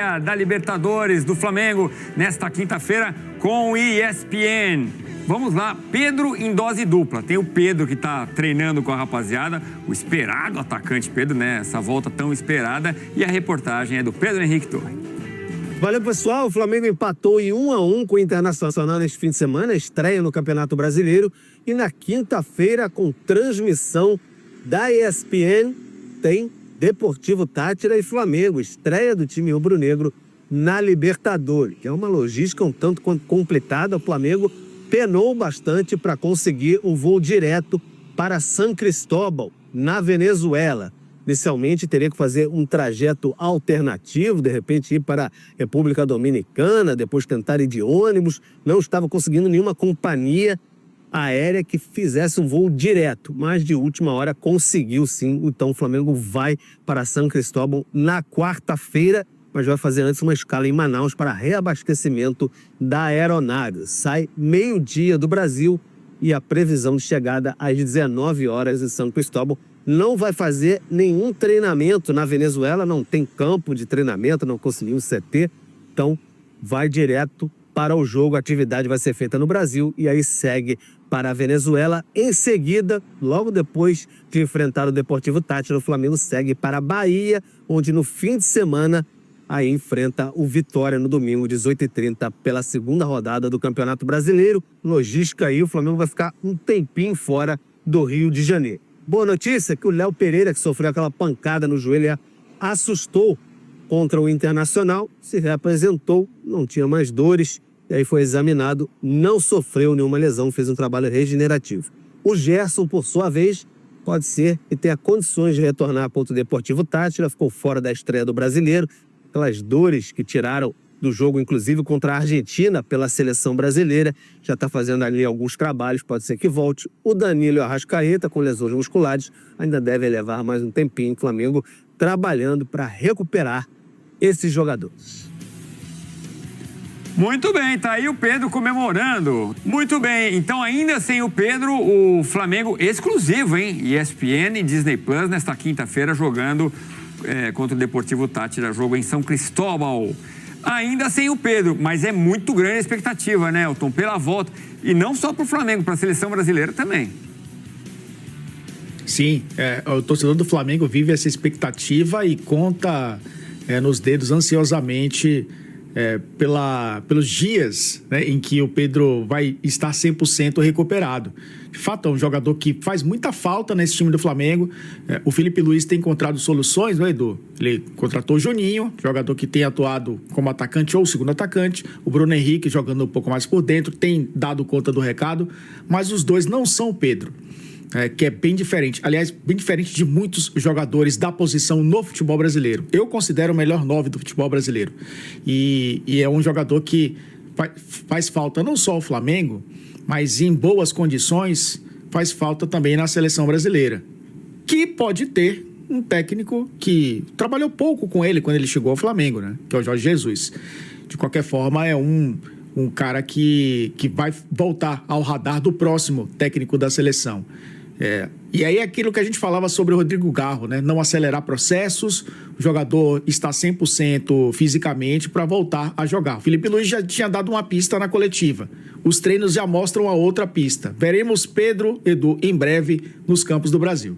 Da Libertadores do Flamengo nesta quinta-feira com o ESPN. Vamos lá, Pedro em dose dupla. Tem o Pedro que está treinando com a rapaziada, o esperado atacante Pedro, né? Essa volta tão esperada. E a reportagem é do Pedro Henrique Torre. Valeu, pessoal. O Flamengo empatou em 1-1 com o Internacional neste fim de semana, estreia no Campeonato Brasileiro. E na quinta-feira, com transmissão da ESPN, tem Deportivo Táchira e Flamengo, estreia do time rubro-negro na Libertadores, que é uma logística um tanto quanto complicada. O Flamengo penou bastante para conseguir o voo direto para San Cristóbal, na Venezuela. Inicialmente teria que fazer um trajeto alternativo, de repente ir para a República Dominicana, depois tentar ir de ônibus. Não estava conseguindo nenhuma companhia aérea que fizesse um voo direto, mas de última hora conseguiu sim. Então o Flamengo vai para San Cristóbal na quarta-feira, mas vai fazer antes uma escala em Manaus para reabastecimento da aeronave. Sai meio-dia do Brasil e a previsão de chegada às 19 horas em San Cristóbal. Não vai fazer nenhum treinamento na Venezuela, não tem campo de treinamento, não conseguiu um CT, então vai direto para o jogo. A atividade vai ser feita no Brasil e aí segue para a Venezuela. Em seguida, logo depois de enfrentar o Deportivo Táchira, o Flamengo segue para a Bahia, onde no fim de semana aí enfrenta o Vitória no domingo, 18h30, pela segunda rodada do Campeonato Brasileiro. Logística aí, o Flamengo vai ficar um tempinho fora do Rio de Janeiro. Boa notícia é que o Léo Pereira, que sofreu aquela pancada no joelho, assustou contra o Internacional, se reapresentou, não tinha mais dores, e aí foi examinado, não sofreu nenhuma lesão, fez um trabalho regenerativo. O Gerson, por sua vez, pode ser que tenha condições de retornar contra o Deportivo Táchira, ficou fora da estreia do Brasileiro, aquelas dores que tiraram do jogo, inclusive contra a Argentina, pela seleção brasileira, já está fazendo ali alguns trabalhos, pode ser que volte. O Danilo e o Arrascaeta, com lesões musculares, ainda devem levar mais um tempinho, o Flamengo trabalhando para recuperar esses jogadores. Muito bem, tá aí o Pedro comemorando. Muito bem, então ainda sem o Pedro, o Flamengo exclusivo, hein? ESPN e Disney Plus nesta quinta-feira jogando contra o Deportivo Táchira, jogo em São Cristóbal. Ainda sem o Pedro, mas é muito grande a expectativa, né, Elton, pela volta. E não só para o Flamengo, para a seleção brasileira também. Sim, o torcedor do Flamengo vive essa expectativa e conta nos dedos ansiosamente pelos dias, né, em que o Pedro vai estar 100% recuperado. De fato, é um jogador que faz muita falta nesse time do Flamengo. O Felipe Luiz tem encontrado soluções, não é, Edu? Ele contratou o Juninho, jogador que tem atuado como atacante ou segundo atacante. O Bruno Henrique jogando um pouco mais por dentro, tem dado conta do recado, mas os dois não são o Pedro. Que é bem diferente, aliás, bem diferente de muitos jogadores da posição no futebol brasileiro. Eu considero o melhor 9 do futebol brasileiro. E é um jogador que faz falta não só ao Flamengo, mas em boas condições faz falta também na seleção brasileira. Que pode ter um técnico que trabalhou pouco com ele quando ele chegou ao Flamengo, né? Que é o Jorge Jesus. De qualquer forma, é um cara que vai voltar ao radar do próximo técnico da seleção. E aí é aquilo que a gente falava sobre o Rodrigo Garro, né? Não acelerar processos, o jogador está 100% fisicamente para voltar a jogar. O Felipe Luiz já tinha dado uma pista na coletiva. Os treinos já mostram a outra pista. Veremos Pedro, Edu, em breve nos campos do Brasil.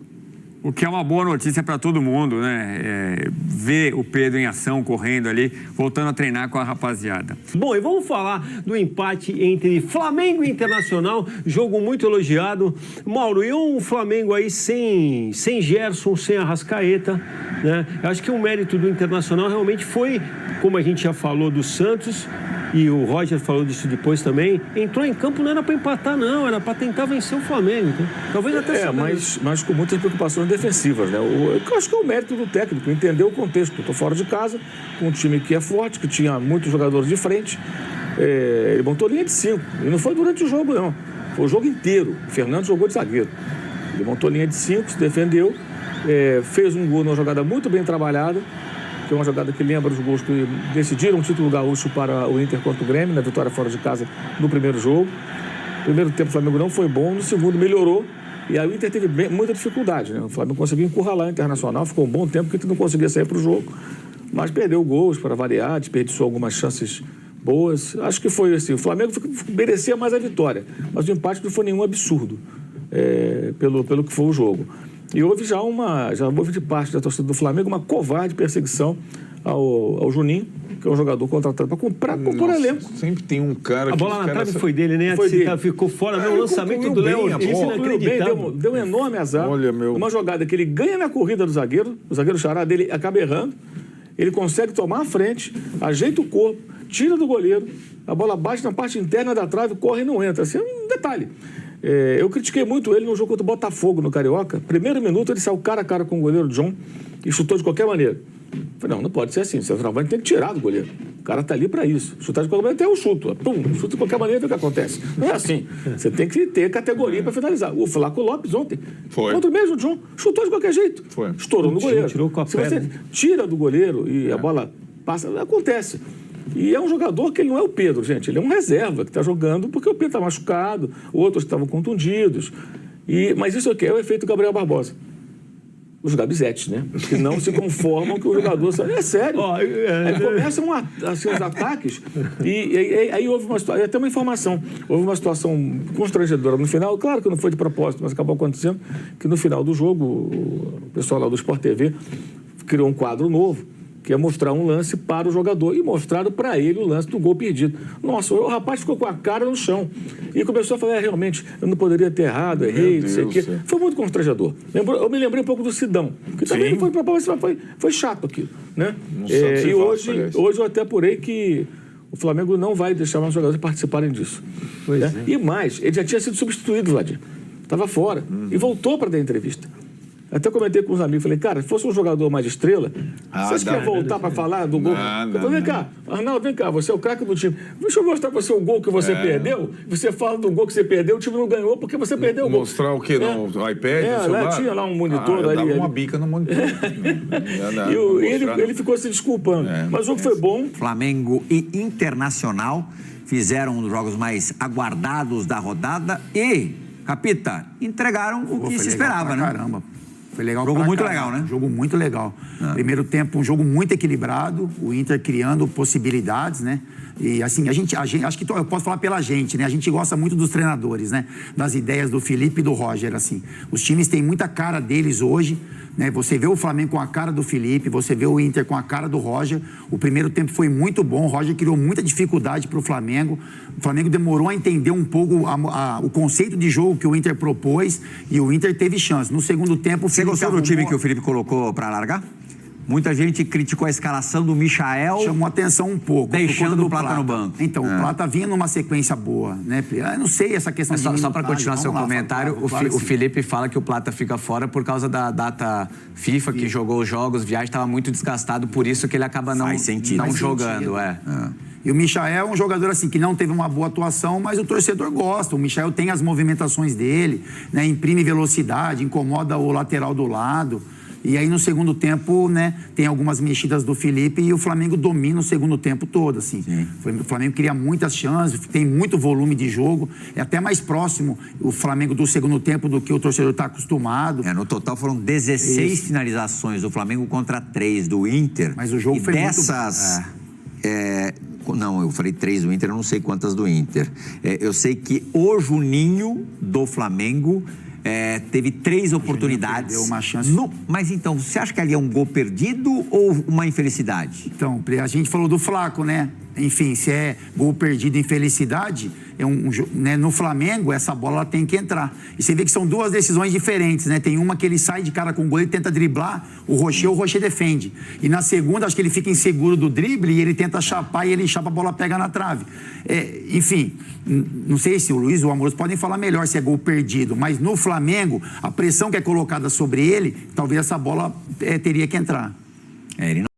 O que é uma boa notícia para todo mundo, né? Ver o Pedro em ação, correndo ali, voltando a treinar com a rapaziada. Bom, e vamos falar do empate entre Flamengo e Internacional, jogo muito elogiado. Mauro, e um Flamengo aí sem Gerson, sem Arrascaeta, né? Eu acho que o mérito do Internacional realmente foi, como a gente já falou do Santos, e o Roger falou disso depois também, entrou em campo não era para empatar não, era para tentar vencer o Flamengo. Então, talvez até mas com muitas preocupações defensivas, né? Eu acho que é o mérito do técnico, entender o contexto. Estou fora de casa, com um time que é forte, que tinha muitos jogadores de frente. Ele montou linha de 5, e não foi durante o jogo não, foi o jogo inteiro. O Fernando jogou de zagueiro. Ele montou linha de 5, se defendeu, fez um gol numa jogada muito bem trabalhada, que é uma jogada que lembra os gols que decidiram o título gaúcho para o Inter contra o Grêmio, na vitória fora de casa no primeiro jogo. No primeiro tempo o Flamengo não foi bom, no segundo melhorou, e aí o Inter teve muita dificuldade, né? O Flamengo conseguiu encurralar o Internacional, ficou um bom tempo que o Inter não conseguia sair para o jogo. mas perdeu gols para variar, desperdiçou algumas chances boas. Acho que foi assim, o Flamengo merecia mais a vitória, mas o empate não foi nenhum absurdo pelo que foi o jogo. E houve já houve de parte da torcida do Flamengo uma covarde perseguição ao Juninho, que é um jogador contratado para compor elenco. Sempre tem um cara A bola na trave foi dele, né? Foi dele. Ficou fora, o lançamento do Léo Ortiz inacreditável. Deu um enorme azar. Olha, meu. Uma jogada que ele ganha na corrida do zagueiro, o zagueiro Xará dele acaba errando, ele consegue tomar a frente, ajeita o corpo, tira do goleiro, a bola bate na parte interna da trave, corre e não entra. Assim, é um detalhe. Eu critiquei muito ele no jogo contra o Botafogo, no Carioca. Primeiro minuto, ele saiu cara a cara com o goleiro John e chutou de qualquer maneira. Falei, não pode ser assim. O centroavante tem que tirar do goleiro. O cara tá ali para isso. Chutar de qualquer maneira, até o chuto. Pum, chuta de qualquer maneira, o que acontece? Não é assim. Você tem que ter categoria para finalizar. O Flaco Lopes ontem, contra o mesmo John, chutou de qualquer jeito. Estourou no goleiro. Tirou com a Se perna. você tira do goleiro e a bola passa, acontece. E é um jogador que ele não é o Pedro, gente. Ele é um reserva que está jogando porque o Pedro está machucado, outros estavam contundidos. Mas isso aqui é o efeito Gabriel Barbosa. Os gabizetes, né? Que não se conformam que o jogador... É sério. Aí começam assim, os ataques e aí houve uma situação... Até uma informação. Houve uma situação constrangedora no final. Claro que não foi de propósito, mas acabou acontecendo que no final do jogo o pessoal lá do Sport TV criou um quadro novo que é mostrar um lance para o jogador. E mostraram para ele o lance do gol perdido. Nossa, o rapaz ficou com a cara no chão. E começou a falar, realmente, eu não poderia ter errado, errei, não sei o quê. Foi muito constrangedor. Eu me lembrei um pouco do Sidão, que também não foi para mas foi chato aquilo, né? E hoje eu até apurei que o Flamengo não vai deixar mais os jogadores participarem disso. E mais, ele já tinha sido substituído, Vladir. Estava fora. E voltou para dar entrevista. Até comentei com os amigos, falei, cara, se fosse um jogador mais estrela, vocês querem voltar para falar do gol? Eu falei, vem cá, Arnaldo, vem cá, você é o craque do time. Deixa eu mostrar para você o gol que você perdeu. Você fala do gol que você perdeu, o time não ganhou porque você perdeu o gol. Mostrar o quê? No iPad? No lá tinha lá um monitor ali. Dava uma bica no monitor. E ele ficou se desculpando. Mas o jogo foi bom. Flamengo e Internacional fizeram um dos jogos mais aguardados da rodada e, Capita, entregaram o que se esperava, né? Caramba. Foi legal. Jogo muito legal, né? Jogo muito legal. Primeiro tempo, um jogo muito equilibrado, o Inter criando possibilidades, né? E assim, a gente acho que eu posso falar pela gente, né? A gente gosta muito dos treinadores, né? Das ideias do Felipe e do Roger, assim. Os times têm muita cara deles hoje, né? Você vê o Flamengo com a cara do Felipe, você vê o Inter com a cara do Roger. O primeiro tempo foi muito bom, o Roger criou muita dificuldade para o Flamengo. O Flamengo demorou a entender um pouco o conceito de jogo que o Inter propôs e o Inter teve chance. No segundo tempo... Você gostou do time que o Felipe colocou para largar? Muita gente criticou a escalação do Michael. Chamou atenção um pouco. Deixando o Plata no banco. Então, o Plata vinha numa sequência boa, né? Eu não sei essa questão de... Só para continuar seu comentário, o Felipe fala que o Plata fica fora por causa da data FIFA, que jogou os jogos, viagem, estava muito desgastado, por isso que ele acaba não jogando. E o Michael é um jogador assim que não teve uma boa atuação, mas o torcedor gosta. O Michael tem as movimentações dele, né? Imprime velocidade, incomoda o lateral do lado. E aí, no segundo tempo, né, tem algumas mexidas do Felipe e o Flamengo domina o segundo tempo todo, assim. O Flamengo cria muitas chances, tem muito volume de jogo. É até mais próximo o Flamengo do segundo tempo do que o torcedor está acostumado. No total foram 16 finalizações do Flamengo contra 3 do Inter. Mas o jogo foi dessas, não, eu falei 3 do Inter, eu não sei quantas do Inter. Eu sei que o Juninho do Flamengo... teve 3 oportunidades. Deu uma chance. Mas então, você acha que ali é um gol perdido ou uma infelicidade? Então, a gente falou do Flaco, né? Enfim, se é gol perdido, infelicidade, né? No Flamengo, essa bola ela tem que entrar. E você vê que são 2 decisões diferentes, né? Tem uma que ele sai de cara com o gol e tenta driblar o Rocher defende. E na segunda, acho que ele fica inseguro do drible e ele tenta chapar e ele chapa, a bola pega na trave. Enfim, não sei se o Luiz ou o Amoroso podem falar melhor se é gol perdido, mas no Flamengo, a pressão que é colocada sobre ele, talvez essa bola teria que entrar. Ele não